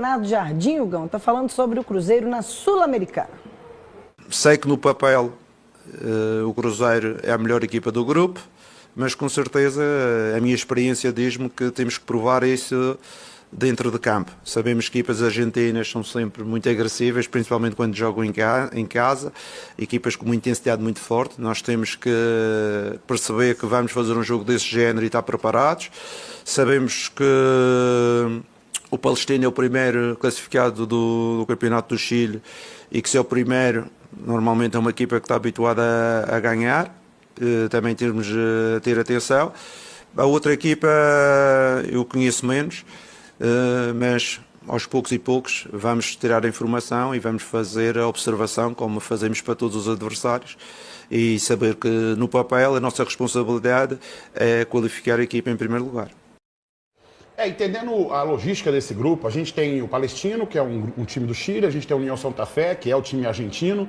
Leonardo Jardim, Hugão, está falando sobre o Cruzeiro na Sul-Americana. Sei que no papel o Cruzeiro é a melhor equipa do grupo, mas com certeza a minha experiência diz-me que temos que provar isso dentro de campo. Sabemos que equipas argentinas são sempre muito agressivas, principalmente quando jogam em casa, equipas com uma intensidade muito forte. Nós temos que perceber que vamos fazer um jogo desse género e estar preparados. Sabemos que o Palestino é o primeiro classificado do Campeonato do Chile e que se é o primeiro, normalmente é uma equipa que está habituada a ganhar, também temos de ter atenção. A outra equipa eu conheço menos, mas aos poucos e poucos vamos tirar a informação e vamos fazer a observação como fazemos para todos os adversários e saber que no papel a nossa responsabilidade é qualificar a equipa em primeiro lugar. Entendendo a logística desse grupo, a gente tem o Palestino, que é um time do Chile, a gente tem o União Santa Fé, que é o time argentino,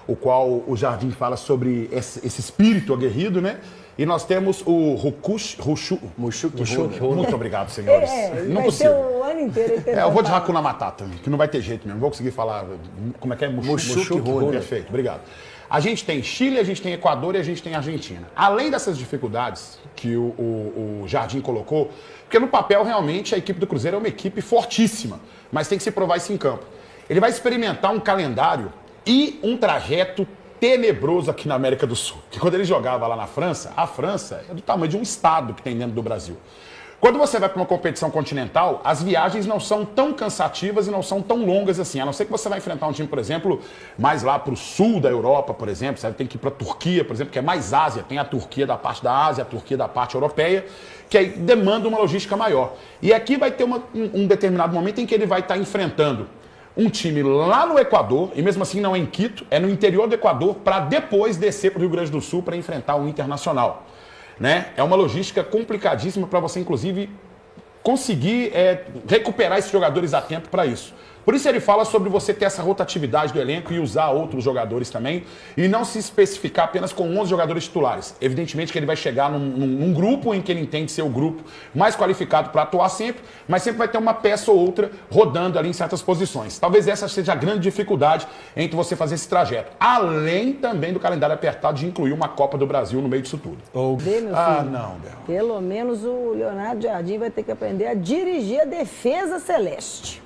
o qual o Jardim fala sobre esse espírito aguerrido, né? E nós temos o Mushuki. Muito obrigado, senhores. Não consigo. O ano inteiro. Eu vou de Hakuna Matata, que não vai ter jeito mesmo. Não vou conseguir falar. Como é que é? Mushuki. Perfeito, obrigado. A gente tem Chile, a gente tem Equador e a gente tem Argentina. Além dessas dificuldades que o Jardim colocou, porque no papel realmente a equipe do Cruzeiro é uma equipe fortíssima, mas tem que se provar isso em campo. Ele vai experimentar um calendário e um trajeto tenebroso aqui na América do Sul. Que quando ele jogava lá na França, a França é do tamanho de um estado que tem dentro do Brasil. Quando você vai para uma competição continental, as viagens não são tão cansativas e não são tão longas assim. A não ser que você vai enfrentar um time, por exemplo, mais lá para o sul da Europa, por exemplo. Você tem que ir para a Turquia, por exemplo, que é mais Ásia. Tem a Turquia da parte da Ásia, a Turquia da parte europeia, que aí demanda uma logística maior. E aqui vai ter um determinado momento em que ele vai estar enfrentando um time lá no Equador, e mesmo assim não é em Quito, é no interior do Equador, para depois descer para o Rio Grande do Sul para enfrentar o Internacional. Né? É uma logística complicadíssima para você, inclusive, conseguir recuperar esses jogadores a tempo para isso. Por isso ele fala sobre você ter essa rotatividade do elenco e usar outros jogadores também e não se especificar apenas com 11 jogadores titulares. Evidentemente que ele vai chegar num grupo em que ele entende ser o grupo mais qualificado para atuar sempre, mas sempre vai ter uma peça ou outra rodando ali em certas posições. Talvez essa seja a grande dificuldade entre você fazer esse trajeto. Além também do calendário apertado de incluir uma Copa do Brasil no meio disso tudo. Não, Bel. Pelo menos o Leonardo Jardim vai ter que aprender a dirigir a defesa celeste.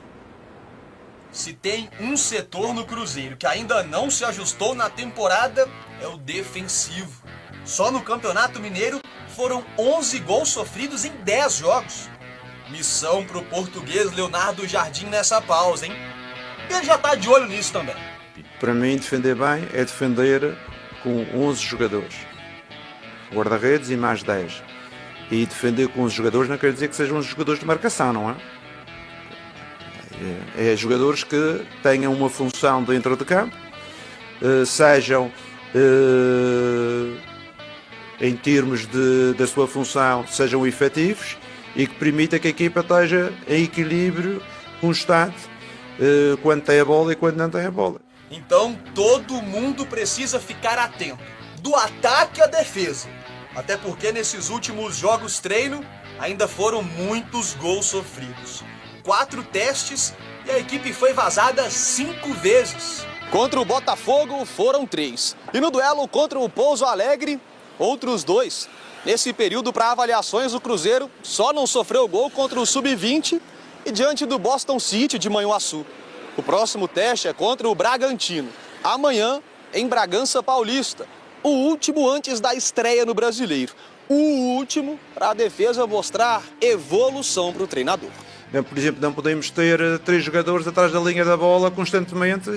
Se tem um setor no Cruzeiro que ainda não se ajustou na temporada, é o defensivo. Só no Campeonato Mineiro foram 11 gols sofridos em 10 jogos. Missão pro português Leonardo Jardim nessa pausa, hein? Ele já tá de olho nisso também. Para mim, defender bem é defender com 11 jogadores. Guarda-redes e mais 10. E defender com 11 jogadores não quer dizer que sejam os jogadores de marcação, não é? É jogadores que tenham uma função dentro de campo, sejam em termos da sua função, sejam efetivos e que permita que a equipa esteja em equilíbrio constante quando tem a bola e quando não tem a bola. Então todo mundo precisa ficar atento, do ataque à defesa. Até porque nesses últimos jogos treino ainda foram muitos gols sofridos. 4 testes e a equipe foi vazada 5 vezes. Contra o Botafogo foram 3. E no duelo contra o Pouso Alegre, outros 2. Nesse período para avaliações, o Cruzeiro só não sofreu gol contra o Sub-20 e diante do Boston City de Manhuaçu. O próximo teste é contra o Bragantino, amanhã em Bragança Paulista. O último antes da estreia no Brasileiro. O último para a defesa mostrar evolução para o treinador. Por exemplo, não podemos ter 3 jogadores atrás da linha da bola constantemente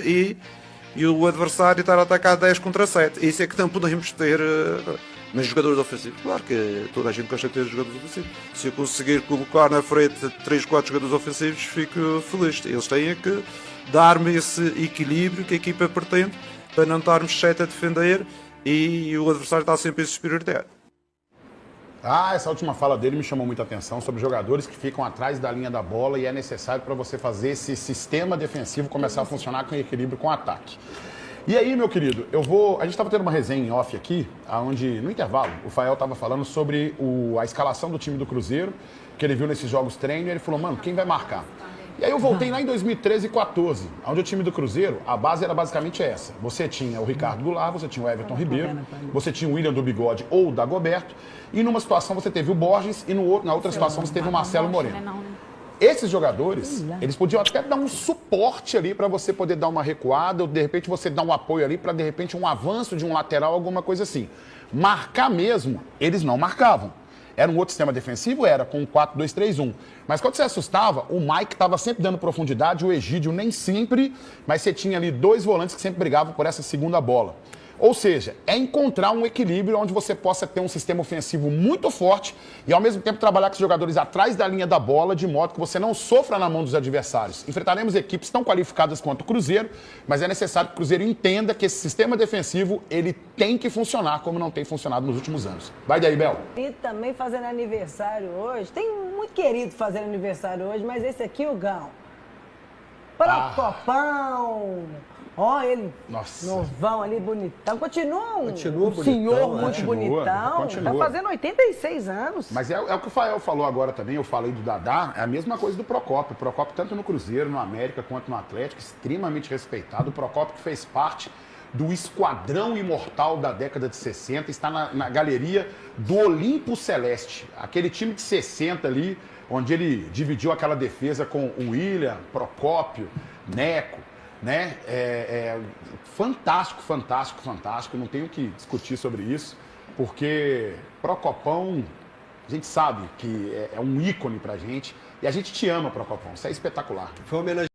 e o adversário estar a atacar 10 contra 7. Isso é que não podemos ter nos jogadores ofensivos. Claro que toda a gente gosta de ter jogadores ofensivos. Se eu conseguir colocar na frente 3, 4 jogadores ofensivos, fico feliz. Eles têm que dar-me esse equilíbrio que a equipa pretende para não estarmos 7 a defender e o adversário está sempre em superioridade. Essa última fala dele me chamou muita atenção sobre jogadores que ficam atrás da linha da bola e é necessário para você fazer esse sistema defensivo começar a funcionar com equilíbrio com o ataque. E aí, meu querido, a gente estava tendo uma resenha em off aqui, onde, no intervalo, o Fael estava falando sobre a escalação do time do Cruzeiro, que ele viu nesses jogos treino, e ele falou, mano, quem vai marcar? E aí eu voltei lá em 2013 e 2014, onde o time do Cruzeiro, a base era basicamente essa. Você tinha o Ricardo Goulart, você tinha o Everton Ribeiro, você tinha o William do Bigode ou o Dagoberto, e numa situação você teve o Borges e na outra situação você teve o Marcelo Moreno. Esses jogadores, eles podiam até dar um suporte ali para você poder dar uma recuada, ou de repente você dar um apoio ali para de repente um avanço de um lateral, alguma coisa assim. Marcar mesmo, eles não marcavam. Era um outro sistema defensivo? Era, com um 4-2-3-1. Mas quando você assustava, o Mike estava sempre dando profundidade, o Egídio nem sempre, mas você tinha ali 2 volantes que sempre brigavam por essa segunda bola. Ou seja, é encontrar um equilíbrio onde você possa ter um sistema ofensivo muito forte e, ao mesmo tempo, trabalhar com os jogadores atrás da linha da bola, de modo que você não sofra na mão dos adversários. Enfrentaremos equipes tão qualificadas quanto o Cruzeiro, mas é necessário que o Cruzeiro entenda que esse sistema defensivo ele tem que funcionar como não tem funcionado nos últimos anos. Vai daí, Bel. E também fazendo aniversário hoje. Tem um muito querido fazendo aniversário hoje, mas esse aqui, o Gão. Procopão. Ó, ele, novão ali, bonitão. Continua um senhor muito bonitão. Continua. Tá fazendo 86 anos. Mas é o que o Fael falou agora também, eu falei do Dadá, é a mesma coisa do Procópio. O Procópio, tanto no Cruzeiro, no América, quanto no Atlético, extremamente respeitado. O Procópio que fez parte do esquadrão imortal da década de 60, está na galeria do Olimpo Celeste. Aquele time de 60 ali, onde ele dividiu aquela defesa com o William, Procópio, Neco, né? Fantástico, fantástico, fantástico. Não tenho que discutir sobre isso, porque Procopão, a gente sabe que é um ícone pra gente e a gente te ama, Procopão. Isso é espetacular. Foi homenagem.